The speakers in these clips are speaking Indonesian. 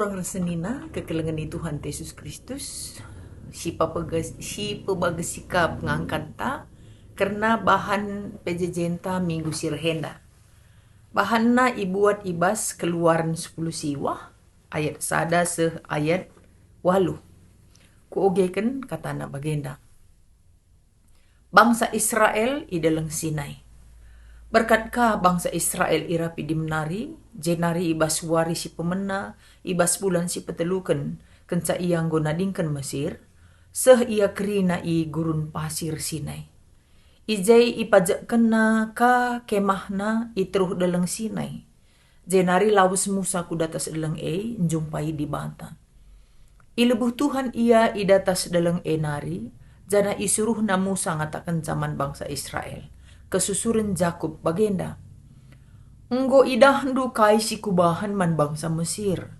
orang resenina kekelengan Tuhan Yesus Kristus si pebagas sikap ngangkat ta karena bahan pejejenta minggu sirhenda bahanna ibuat ibas keluaran 10 siwah ayat sada seh ayat walu kuogeken katana bagenda bangsa Israel idalang Sinai. Berkatkah bangsa Israel irapi dimnari, jenari ibas wari si pemena, ibas bulan si peteluken, kenca ia nggonadingken Mesir, seh ia kerina i gurun pasir Sinai. Ijai ipajak kena ka kemahna itruh dalang Sinai. Jenari lawes Musa kudatas dalang njumpai di bata. Ilebuh Tuhan ia idatas dalang nari, jana isuruh na Musa ngatakan zaman bangsa Israel. Kesusuren Jakub bagenda. Enggo idahdu kai si kubahan man bangsa Mesir.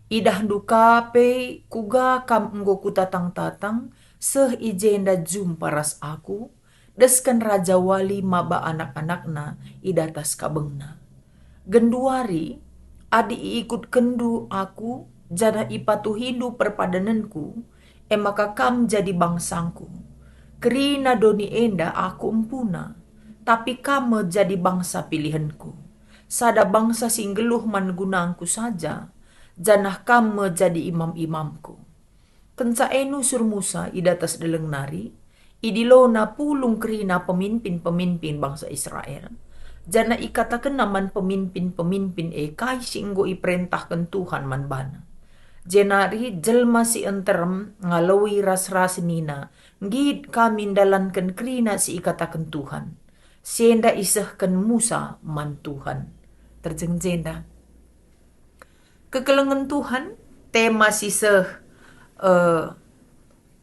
Idahdu kape kuga kam enggo kutatang-tatang seh ijenda jum paras aku. Deskan raja wali maba anak-anakna idatas kabengna. Genduari adi ikut kendu aku jana ipatuhindu perpadananku maka kam jadi bangsangku. Kerina doni enda aku empuna. Tapi kamu jadi bangsa pilihanku. Sada bangsa singgeluh man gunangku saja. Janah kamu jadi imam-imamku. Kenca enu sur Musa idatas deleng nari. Idilona pulung kerina pemimpin-pemimpin bangsa Israel. Jana ikatakan naman pemimpin-pemimpin kai singgo iperintahkan Tuhan man bana. Jenari jelma si enterem ngalawi ras-ras nina. Ngid kami dalankan kerina si ikatakan Tuhan. Senda isahkan Musa man Tuhan. Terjengjenda. Kekelengan Tuhan, tema sisah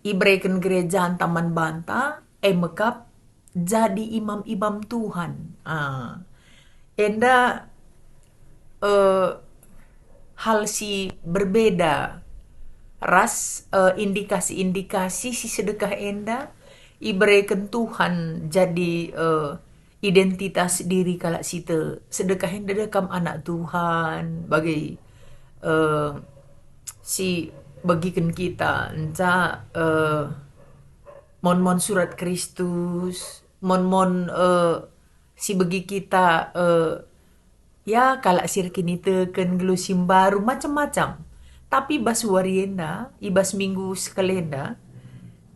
ibreken gerejaan taman banta, mekap jadi imam-imam Tuhan. Enda hal si berbeda. Ras indikasi-indikasi si sedekah enda ibreken Tuhan jadi identitas diri kalak sita sedekahin dedekam anak Tuhan bagai si bagikan kita enca mon surat Kristus mon si bagi kita ya kalak sirkinite ken gelusim baru macam-macam tapi bas warienda ibas minggu sekalenda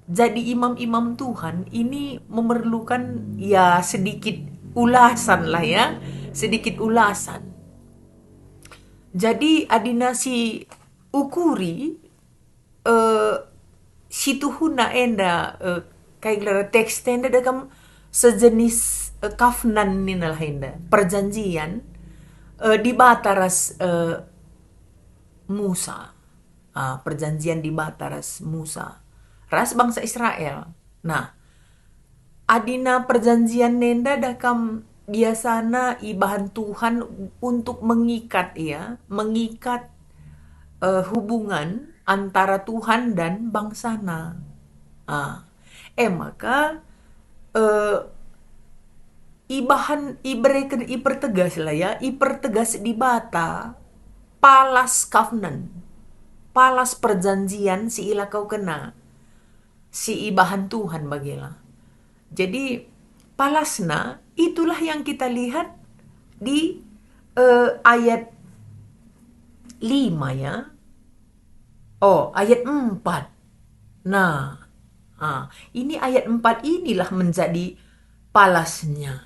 jadi imam-imam Tuhan ini memerlukan ya sedikit ulasan lah ya. Sedikit ulasan. Jadi adina si ukuri si tuhuna enda kayak teks tenda dekam sejenis kafnan nina lah enda. Perjanjian di bataras Musa. Perjanjian di bataras Musa. Ras bangsa Israel. Nah, adina perjanjian nenda dakam biasana ibahan Tuhan untuk mengikat ya, mengikat hubungan antara Tuhan dan bangsana. Maka ibahan ipertegas lah ya, ipertegas di bata palas covenant, palas perjanjian si ila kau kena. Si ibahan Tuhan bagilah. Jadi palasna itulah yang kita lihat di ayat 5 ya. Oh, ayat 4. Nah, ini ayat 4 inilah menjadi palasnya.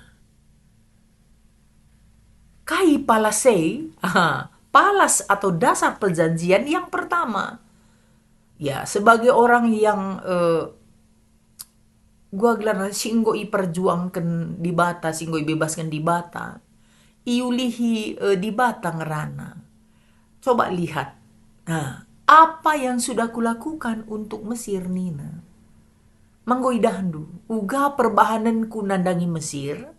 Kai palasei, palas atau dasar perjanjian yang pertama. Ya, sebagai orang yang gua gelar singgo iperjuangkan di bata, singgo ibebaskan di bata, iulihi di bata ngerana. Coba lihat, apa yang sudah kulakukan untuk Mesir nina. Manggoidahandu, uga perbahananku nandangi Mesir,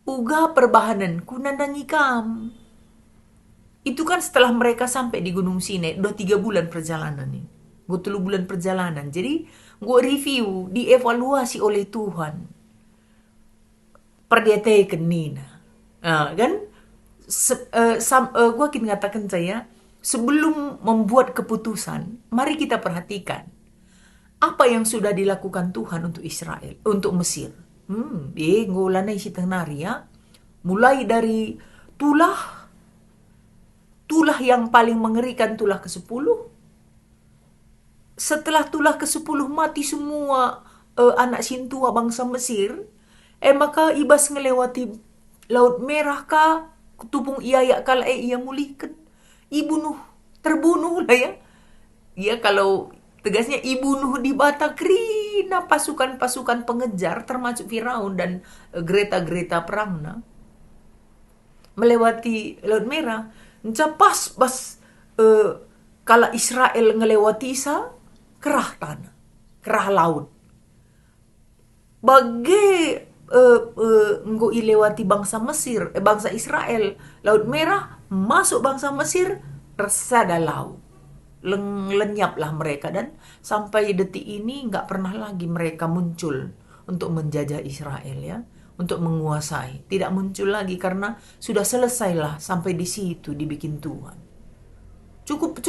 uga perbahananku nandangi kam. Itu kan setelah mereka sampai di Gunung Sinai, udah 3 bulan perjalanan nih. Gue 3 bulan perjalanan. Jadi gue review, dievaluasi oleh Tuhan. Perdeteken nina. Kan? Gue akan ngatakan saya, sebelum membuat keputusan, mari kita perhatikan apa yang sudah dilakukan Tuhan untuk Israel, untuk Mesir. Ngolana isi tenari ya. Mulai dari tulah, tulah yang paling mengerikan, tulah ke-10. Setelah tulah ke-10 mati semua anak sintua bangsa Mesir, maka ibas ngelewati Laut Merah ka, tupung iya kala ia mulihkan. Ibunuh, terbunuh lah ya. Ya kalau tegasnya ibunuh di bata krina pasukan-pasukan pengejar termasuk Firaun dan gereta-gereta perangna melewati Laut Merah. Pas eh, kala Israel ngelewati isa kerah tanah, kerah laut. Bagai nggo ilewati bangsa Mesir, bangsa Israel, Laut Merah, masuk bangsa Mesir, resada laut. Lenyaplah mereka, dan sampai detik ini nggak pernah lagi mereka muncul untuk menjajah Israel ya, untuk menguasai. Tidak muncul lagi karena sudah selesailah sampai di situ dibikin Tuhan. Cukup,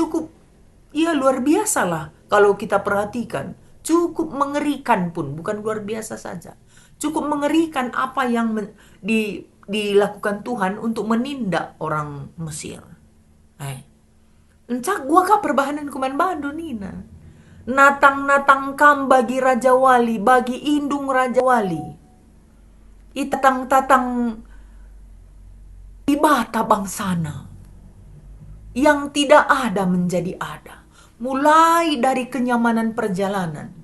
ya luar biasa lah kalau kita perhatikan. Cukup mengerikan pun, bukan luar biasa saja. Cukup mengerikan apa yang dilakukan Tuhan untuk menindak orang Mesir. Encak gua kah perbahanan kuman Bando nina. Natang-natang kam bagi Raja Wali, bagi indung Raja Wali. Itatang-tatang ibata bangsana. Yang tidak ada menjadi ada. Mulai dari kenyamanan perjalanan.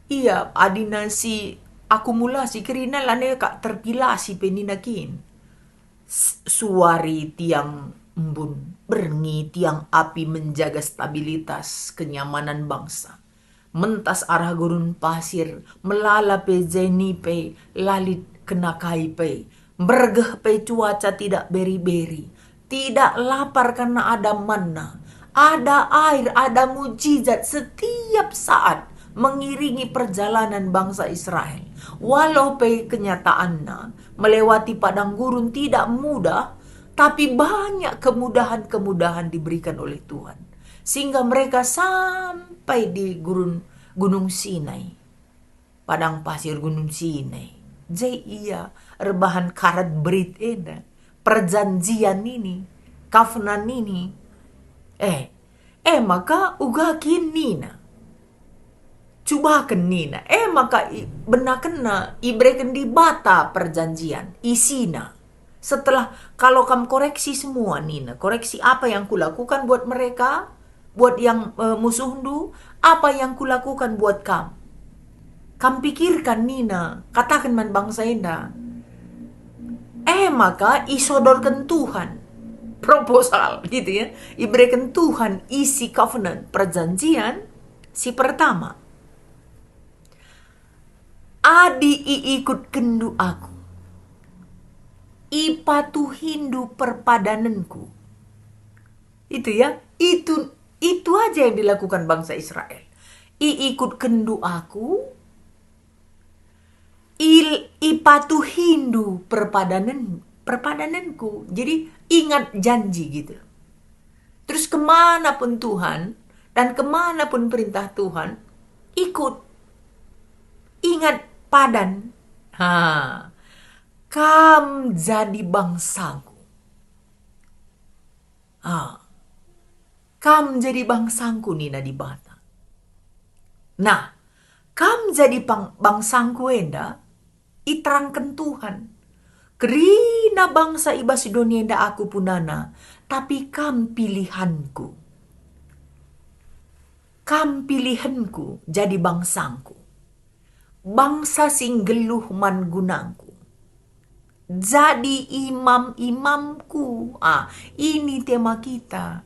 Iya, adinasi akumulasi kerina lane kak terpilasi peninakin. Suari tiang embun, berngi tiang api menjaga stabilitas kenyamanan bangsa. Mentas arah gurun pasir, melala pe jeni pe, lalit kenakai pe, bergeh pe cuaca tidak beri-beri, tidak lapar karena ada manna, ada air, ada mujizat setiap saat mengiringi perjalanan bangsa Israel. Walau pe kenyataannya melewati padang gurun tidak mudah, tapi banyak kemudahan-kemudahan diberikan oleh Tuhan. Sehingga mereka sampai di Gunung Sinai. Padang pasir Gunung Sinai. Jadi iya, rebahan karat berit eda. Perjanjian ini, kafnan ini. Maka ugakin nina. Coba nina. Maka benar-benar ibreken di bata perjanjian. Isina. Setelah kalau kamu koreksi semua nina. Koreksi apa yang kulakukan buat mereka. Buat yang musuh du. Apa yang kulakukan buat kamu. Kamu pikirkan nina. Katakan man bangsa enda. Maka isodorkan Tuhan. Proposal gitu ya. Iberikan Tuhan isi covenant. Perjanjian. Si pertama. Adi ikut kendu aku. Ipatu hindu perpadananku. Itu ya. Itu aja yang dilakukan bangsa Israel. Ikut kendu aku. Ipatu hindu perpadananku. Jadi ingat janji gitu. Terus kemanapun Tuhan dan kemanapun perintah Tuhan, ikut. Ingat padan. Kam jadi bangsaku. Kam jadi bangsaku nina di bata. Nah, kam jadi bangsangku enda, iterangkan Tuhan. Kerina bangsa iba Sidonia enda aku punana, tapi kam pilihanku. Kam pilihanku jadi bangsangku. Bangsa sing geluh man gunangku. Jadi imam-imamku. Ini tema kita.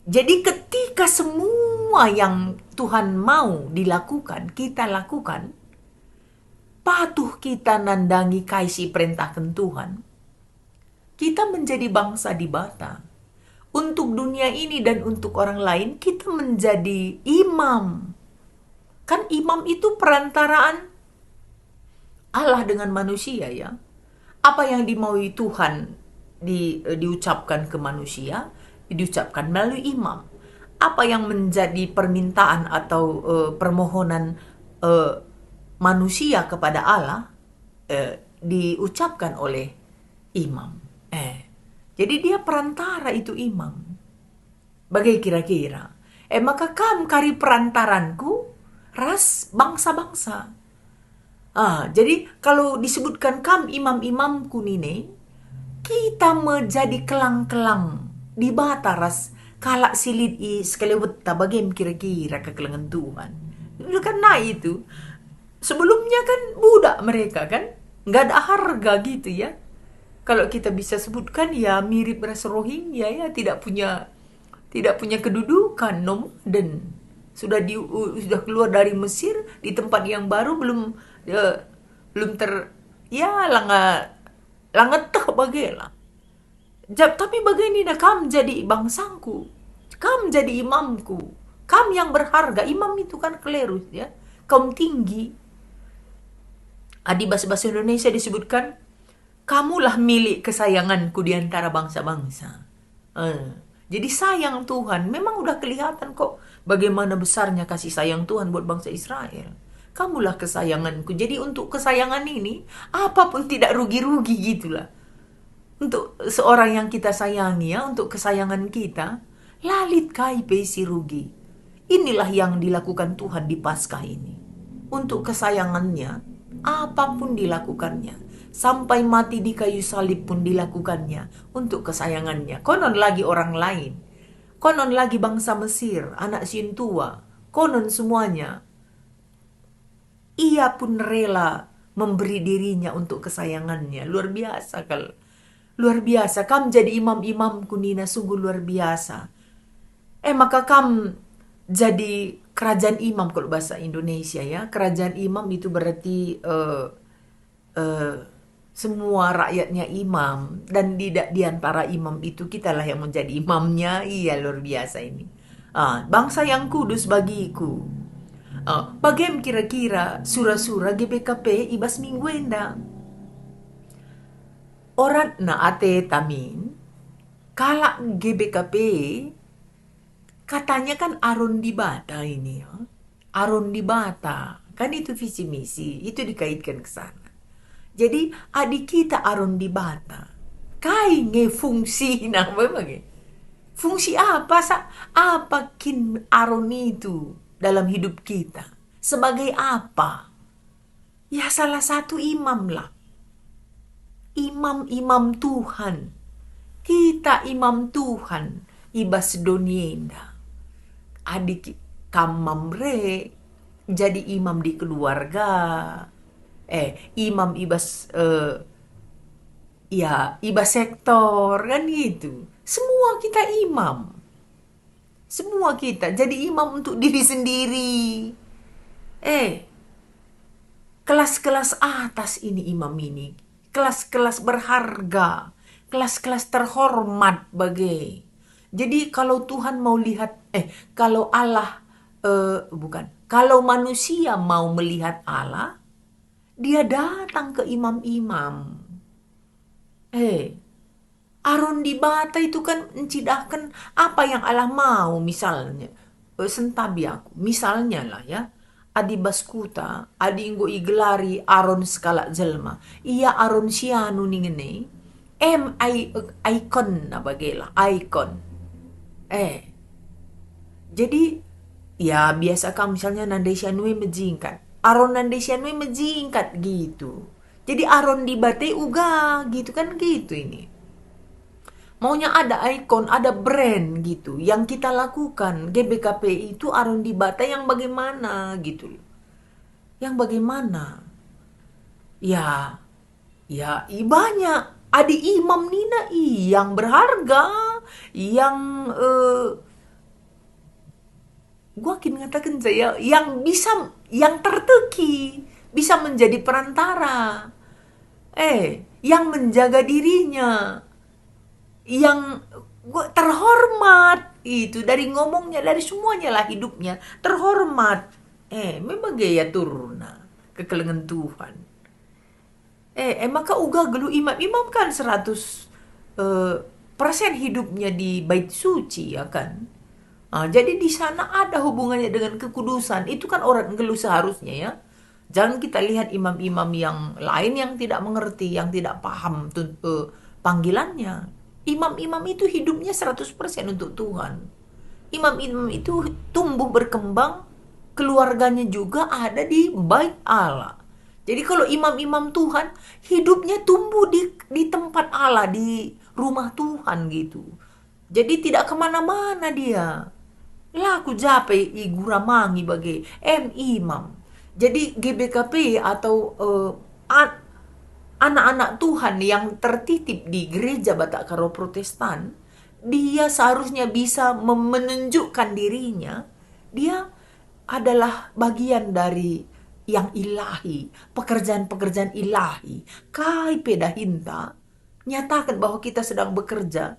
Jadi ketika semua yang Tuhan mau dilakukan, kita lakukan, patuh kita nandangi kaisi perintahkan Tuhan, kita menjadi bangsa di bata. Untuk dunia ini dan untuk orang lain, kita menjadi imam. Kan imam itu perantaraan Allah dengan manusia ya. Apa yang dimaui Tuhan diucapkan ke manusia, diucapkan melalui imam. Apa yang menjadi permintaan atau permohonan manusia kepada Allah diucapkan oleh imam. Jadi dia perantara, itu imam. Bagai kira-kira. Maka kam kari perantaranku ras bangsa-bangsa. Jadi kalau disebutkan kam imam-imamku nini, kita menjadi kelang-kelang di bataras kalak silid i sekelewet bagem kira-kira kekelengan Tuhan. Itu kan itu. Sebelumnya kan budak mereka kan, nggak ada harga gitu ya. Kalau kita bisa sebutkan ya mirip ras Rohingya ya, tidak punya kedudukan nomaden. Sudah keluar dari Mesir di tempat yang baru, belum ya langetah bagailah. Tapi begini dah, kam jadi bangsangku, kam jadi imamku, kam yang berharga. Imam itu kan klerus ya, kaum tinggi. Di bahasa Indonesia disebutkan, kamulah milik kesayanganku di antara bangsa-bangsa. Jadi sayang Tuhan, memang udah kelihatan kok bagaimana besarnya kasih sayang Tuhan buat bangsa Israel. Kamulah kesayanganku. Jadi untuk kesayangan ini, apapun tidak rugi-rugi gitulah. Untuk seorang yang kita sayangi ya, untuk kesayangan kita, lalit kai pesi rugi. Inilah yang dilakukan Tuhan di Paskah ini. Untuk kesayangannya, apapun dilakukannya. Sampai mati di kayu salib pun dilakukannya untuk kesayangannya. Konon lagi orang lain, konon lagi bangsa Mesir, anak Sintua, konon semuanya. Ia pun rela memberi dirinya untuk kesayangannya. Luar biasa kalau. Luar biasa, kam jadi imam-imamku Nina, sungguh luar biasa. Maka kam jadi kerajaan imam kalau bahasa Indonesia ya. Kerajaan imam itu berarti semua rakyatnya imam, dan di antara imam itu kitalah yang menjadi imamnya. Iya, luar biasa ini. Bangsa yang kudus bagiku. Bagaimana kira-kira surah-surah GBKP ibas mingguenda. Orang na ate tamin kalak GBKP katanya kan Aron di Bata ini ya. Aron di Bata. Kan itu visi misi, itu dikaitkan ke sana. Jadi adik kita Aron di Bata. Kai nge fungsi nah bagaimana? Fungsi apa apa kin Aron itu dalam hidup kita? Sebagai apa? Ya salah satu imam lah. Imam-imam Tuhan. Kita imam Tuhan. Ibas donienda. Adik kamamre jadi imam di keluarga. Imam ibas ibas sektor kan gitu. Semua kita imam. Semua kita jadi imam untuk diri sendiri. Kelas-kelas atas ini imam ini. Kelas-kelas berharga. Kelas-kelas terhormat bagai. Jadi kalau Tuhan mau lihat, kalau Allah, kalau manusia mau melihat Allah, dia datang ke imam-imam. Aron di Bata itu kan mencidahkan apa yang Allah mau, misalnya. Sentabi aku, misalnya lah ya. Adi baskuta, adi inggo igelari Aron skala jelma. Iya Aron sianu ningene. Icon na bagela, icon. Jadi ya biasa kan misalnya nandai sianui mejingkat. Aron nandai sianui mejingkat gitu. Jadi Aron di Bate uga gitu kan gitu ini. Maunya ada ikon, ada brand gitu yang kita lakukan. GBKP itu Aron di Bata yang bagaimana gitu. Yang bagaimana? Ya banyak. Adi imam Nina yang berharga, yang gua akan mengatakan saya yang bisa, yang terteki, bisa menjadi perantara, yang menjaga dirinya, yang terhormat itu dari ngomongnya, dari semuanya lah hidupnya terhormat. Memang gaya turuna kekelengan Tuhan. Maka uga gelu imam kan 100 eh, persen hidupnya di bait suci, ya kan? Jadi di sana ada hubungannya dengan kekudusan. Itu kan orang ngeluh seharusnya, ya. Jangan kita lihat imam-imam yang lain yang tidak mengerti, yang tidak paham panggilannya. Imam-imam itu hidupnya 100% untuk Tuhan. Imam-imam itu tumbuh berkembang, keluarganya juga ada di bait Allah. Jadi kalau imam-imam Tuhan, hidupnya tumbuh di tempat Allah, di rumah Tuhan gitu. Jadi tidak kemana-mana dia. Laku jape igura mangi bagi imam. Jadi GBKP atau anak-anak Tuhan yang tertitip di gereja Batak Karo Protestan, dia seharusnya bisa menunjukkan dirinya, dia adalah bagian dari yang ilahi, pekerjaan-pekerjaan ilahi. Kai pedahinta, nyatakan bahwa kita sedang bekerja,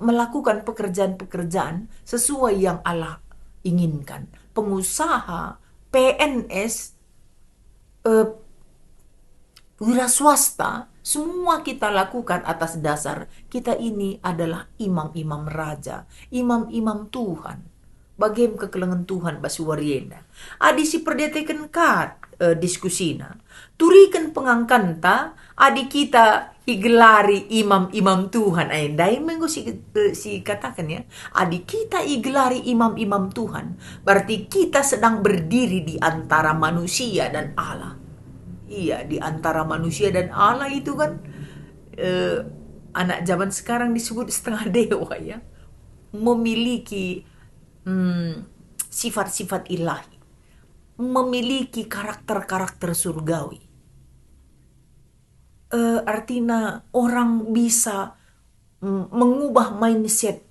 melakukan pekerjaan-pekerjaan sesuai yang Allah inginkan. Pengusaha, PNS, eh, wira swasta, semua kita lakukan atas dasar kita ini adalah imam-imam raja, imam-imam Tuhan. Bagem kekelengan Tuhan basuwarienda. Adi si perdeteken kat diskusina. Turikan pengangkanta, adi kita igelari imam-imam Tuhan. Dai minggu si katakan, ya. Adi kita igelari imam-imam Tuhan. Berarti kita sedang berdiri di antara manusia dan Allah. Iya, di antara manusia dan Allah itu kan eh, anak zaman sekarang disebut setengah dewa, ya. Memiliki sifat-sifat ilahi, memiliki karakter-karakter surgawi. Artinya orang bisa mengubah mindset,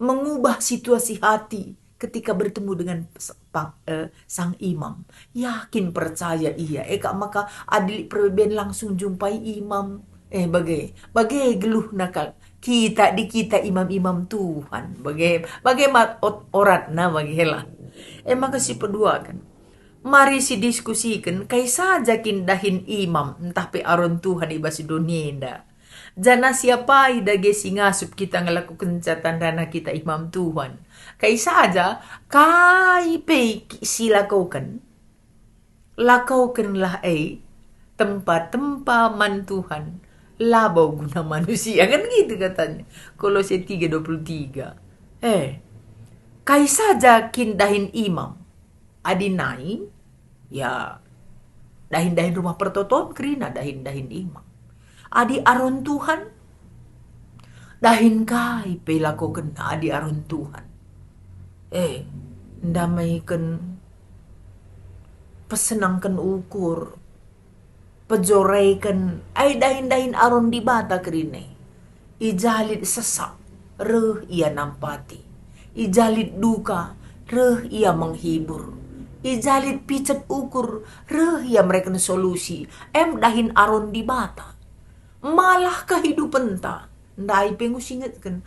mengubah situasi hati ketika bertemu dengan sang imam. Yakin percaya iya. Kak maka adil perben langsung jumpai imam. Bagai geluh nakal. Kita imam-imam Tuhan. Bagai orat na bagailah. Maka si pedua kan. Mari si diskusikan kai saja kindahin imam entah pe aron Tuhan ibasi donienda. Jana siapa idage singasup kita ngelakukan catandana kita imam Tuhan. Kai saja kai pe silakukan. Lakaukanlah tempat-tempat man Tuhan. Labau guna manusia kan gitu katanya. Kolose 3:23. Kai saja kindahin imam. Adinai ya dahin-dahin rumah pertoton kerina dahin-dahin imam. Adi aron Tuhan dahin kai pelako kena adi aron Tuhan. Ndamaikan pesenangkan ukur pejoraikan dahin-dahin aron di bata kerine. Ijalit sesak reh ia nampati. Ijalit duka reh ia menghibur. Ijalit picet ukur reh ia mereka solusi. Dahin aron di bata. Malah kehidupan ta. Ndai pengusingatkan.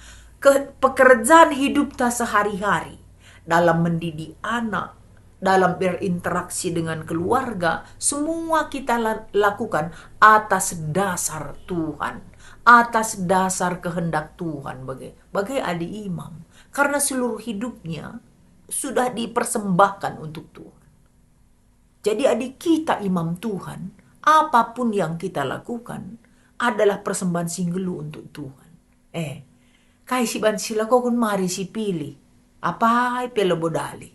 Pekerjaan hidup ta sehari-hari. Dalam mendidik anak. Dalam berinteraksi dengan keluarga. Semua kita lakukan atas dasar Tuhan. Atas dasar kehendak Tuhan. Bagai adik imam. Karena seluruh hidupnya sudah dipersembahkan untuk Tuhan. Jadi adik kita imam Tuhan, apapun yang kita lakukan adalah persembahan singgelu untuk Tuhan. Kai si ban sila ko kun mari si pilih. Apa pelo bodali.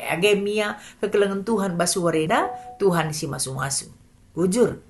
Agemia kekelengan Tuhan basuwareda, Tuhan si masu-masu. Jujur,